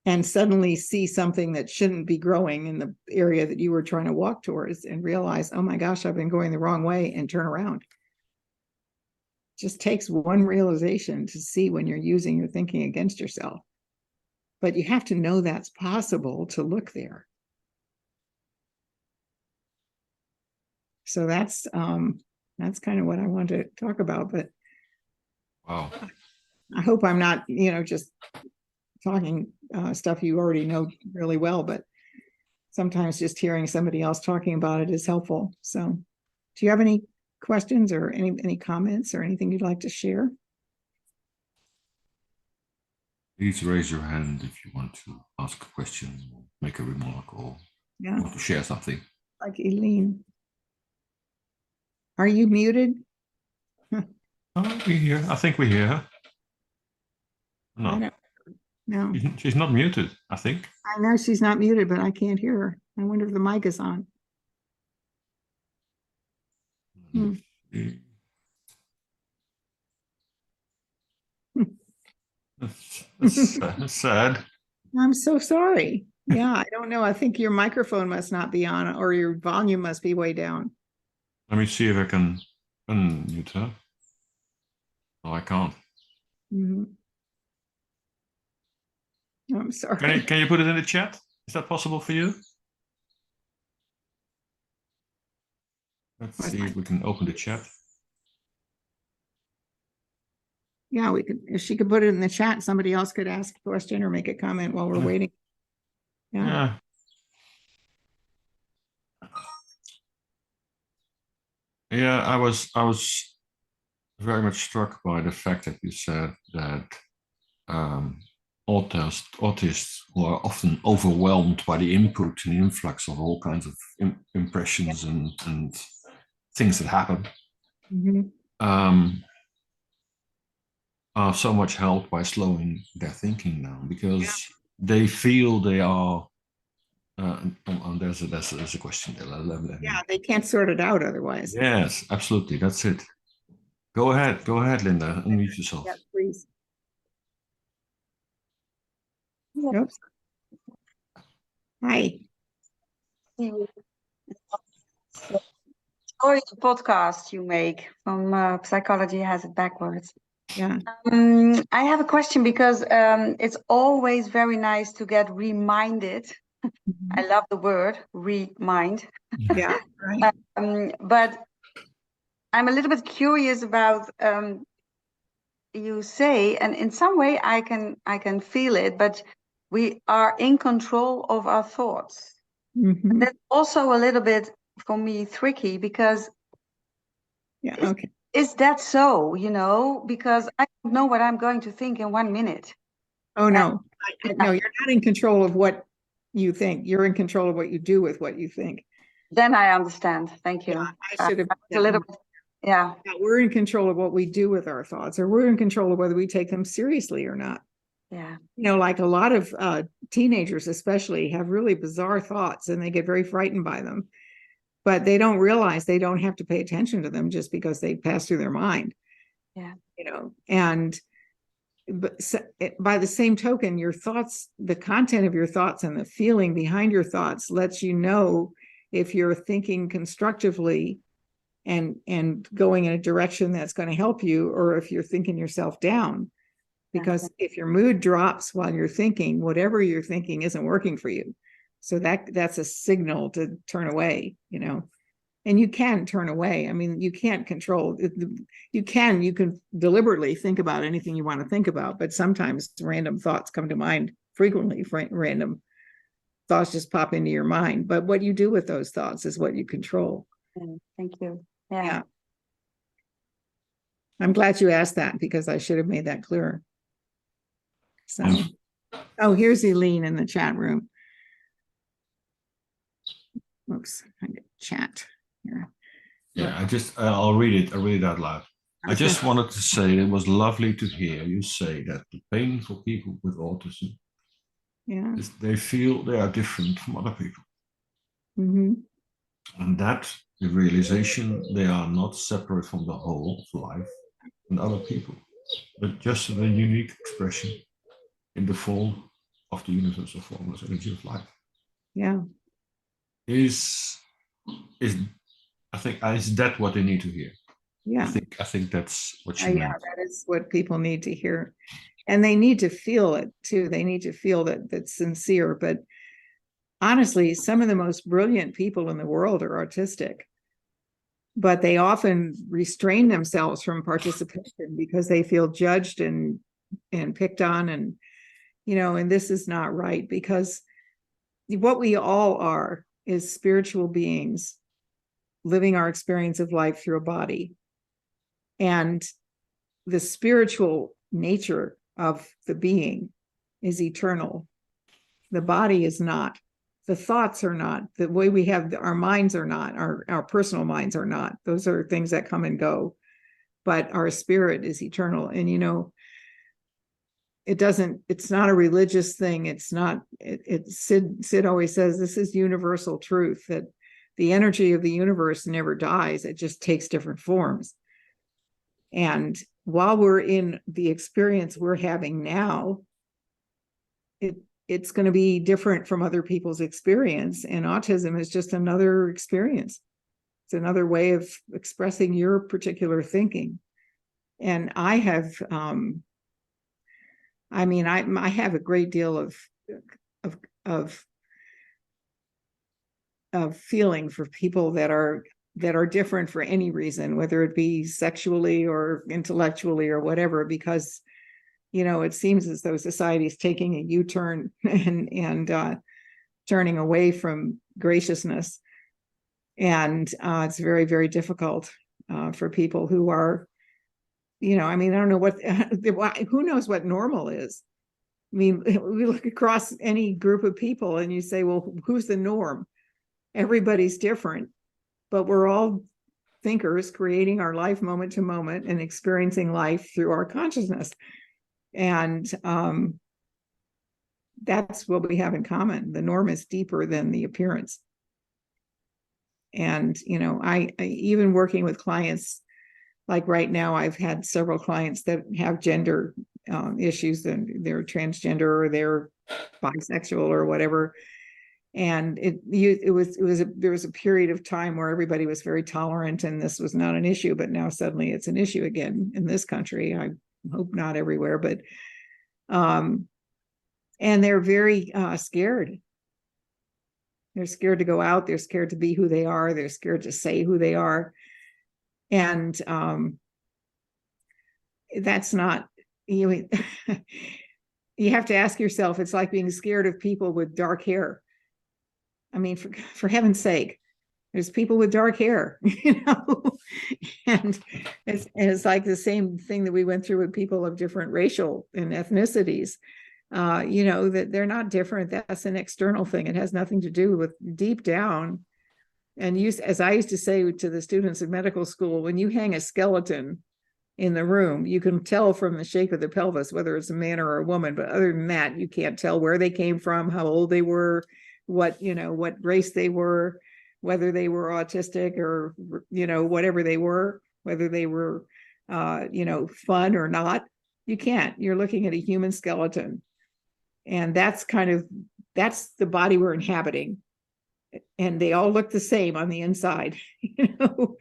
and suddenly see something that shouldn't be growing in the area that you were trying to walk towards and realize, oh my gosh, I've been going the wrong way, and turn around. It just takes one realization to see when you're using your thinking against yourself. But you have to know that's possible to look there. So that's kind of what I want to talk about. But Wow. I hope I'm not, just talking stuff you already know really well, but sometimes just hearing somebody else talking about it is helpful. So do you have any questions or any comments or anything you'd like to share? Please raise your hand if you want to ask a question or make a remark or want to share something. Like Eileen. Are you muted? Oh, we hear. I think we hear her. No. No. She's not muted, I think. I know she's not muted, but I can't hear her. I wonder if the mic is on. That's sad. I'm so sorry. Yeah, I don't know. I think your microphone must not be on, or your volume must be way down. Let me see if I can unmute her. No, I can't. Mm-hmm. I'm sorry. Can you put it in the chat? Is that possible for you? Let's see if we can open the chat. Yeah, we could, if she could put it in the chat, somebody else could ask a question or make a comment while we're waiting. Yeah. Yeah, I was very much struck by the fact that you said that autists who are often overwhelmed by the input and influx of all kinds of impressions and things that happen, are so much helped by slowing their thinking down, because they feel they are. There's a question there. Yeah, they can't sort it out otherwise. Yes, absolutely. That's it. Go ahead, Linda. Unmute yourself. Yeah, please. Oops. Hi. Or the podcast you make from Psychology Has It Backwards. Yeah. I have a question because it's always very nice to get reminded. I love the word remind. Yeah, right. But I'm a little bit curious about you say, and in some way I can feel it, but we are in control of our thoughts. That's also a little bit for me tricky because is that so, because I don't know what I'm going to think in 1 minute. Oh no. No, you're not in control of what you think. You're in control of what you do with what you think. Then I understand. Thank you. Yeah, I should have a little bit. Yeah. We're in control of what we do with our thoughts, or we're in control of whether we take them seriously or not. Yeah. Like a lot of teenagers especially have really bizarre thoughts and they get very frightened by them, but they don't realize they don't have to pay attention to them just because they pass through their mind. Yeah. But by the same token, your thoughts, the content of your thoughts and the feeling behind your thoughts lets you know if you're thinking constructively and going in a direction that's going to help you, or if you're thinking yourself down. Because if your mood drops while you're thinking, whatever you're thinking isn't working for you. So that's a signal to turn away, and you can turn away. I mean, you can't control it. You can deliberately think about anything you want to think about, but sometimes random thoughts come to mind. Frequently, random thoughts just pop into your mind. But what you do with those thoughts is what you control. Thank you. Yeah. I'm glad you asked that because I should have made that clearer. So, here's Eileen in the chat room. Oops, I get chat here. Yeah, I'll read it. I'll read it out loud. I just wanted to say it was lovely to hear you say that the pain for people with autism is they feel they are different from other people. And that the realization they are not separate from the whole of life and other people, but just a unique expression in the form of the universal formless energy of life. Yeah. Is that what they need to hear? Yeah. I think that's what she meant. Yeah, that is what people need to hear. And they need to feel it too. They need to feel that that's sincere. But honestly, some of the most brilliant people in the world are autistic. But they often restrain themselves from participation because they feel judged and picked on, and and this is not right, because what we all are is spiritual beings living our experience of life through a body. And the spiritual nature of the being is eternal. The body is not. The thoughts are not. The way we have our minds are not. Our personal minds are not. Those are things that come and go. But our spirit is eternal. And it's not a religious thing. It's not, Sid always says this is universal truth, that the energy of the universe never dies. It just takes different forms. And while we're in the experience we're having now, it's going to be different from other people's experience. And autism is just another experience. It's another way of expressing your particular thinking. And I have, I have a great deal of of feeling for people that are different for any reason, whether it be sexually or intellectually or whatever, because, you know, it seems as though society is taking a U-turn and turning away from graciousness. And it's very, very difficult for people who are, you know, I mean, I don't know what, who knows what normal is. I mean, we look across any group of people and you say, well, who's the norm? Everybody's different, but we're all thinkers creating our life moment to moment and experiencing life through our consciousness. And that's what we have in common. The norm is deeper than the appearance. And, you know, I even working with clients, like right now, I've had several clients that have gender issues, and they're transgender or they're bisexual or whatever. And there was a period of time where everybody was very tolerant and this was not an issue, but now suddenly it's an issue again in this country. I hope not everywhere, but and they're very scared. They're scared to go out. They're scared to be who they are. They're scared to say who they are. And that's not, you have to ask yourself, it's like being scared of people with dark hair. I mean, for heaven's sake, there's people with dark hair, you know, and it's like the same thing that we went through with people of different racial and ethnicities. You know, that they're not different. That's an external thing. It has nothing to do with deep down. And as I used to say to the students in medical school, when you hang a skeleton in the room, you can tell from the shape of the pelvis whether it's a man or a woman. But other than that, you can't tell where they came from, how old they were, what race they were, whether they were autistic or, you know, whatever they were, whether they were, you know, fun or not. You can't. You're looking at a human skeleton. And that's the body we're inhabiting. And they all look the same on the inside, you know.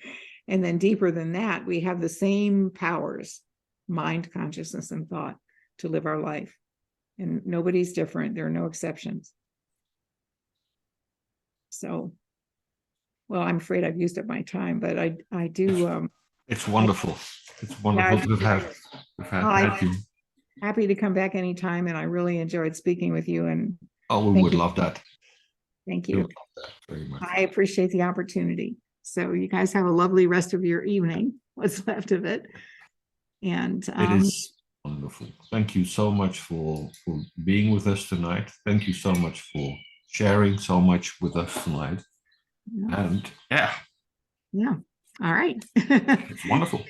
And then deeper than that, we have the same powers, mind, consciousness, and thought, to live our life. And nobody's different. There are no exceptions. So, well, I'm afraid I've used up my time, but I do. It's wonderful. It's wonderful to have you. Happy to come back anytime, and I really enjoyed speaking with you. And we would love that. Thank you. We would love that very much. I appreciate the opportunity. So you guys have a lovely rest of your evening, what's left of it. And it is wonderful. Thank you so much for being with us tonight. Thank you so much for sharing so much with us tonight. Yeah. And yeah. All right. It's wonderful.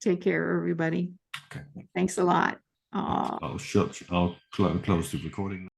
Take care, everybody. Okay. Thanks a lot. I'll close the recording.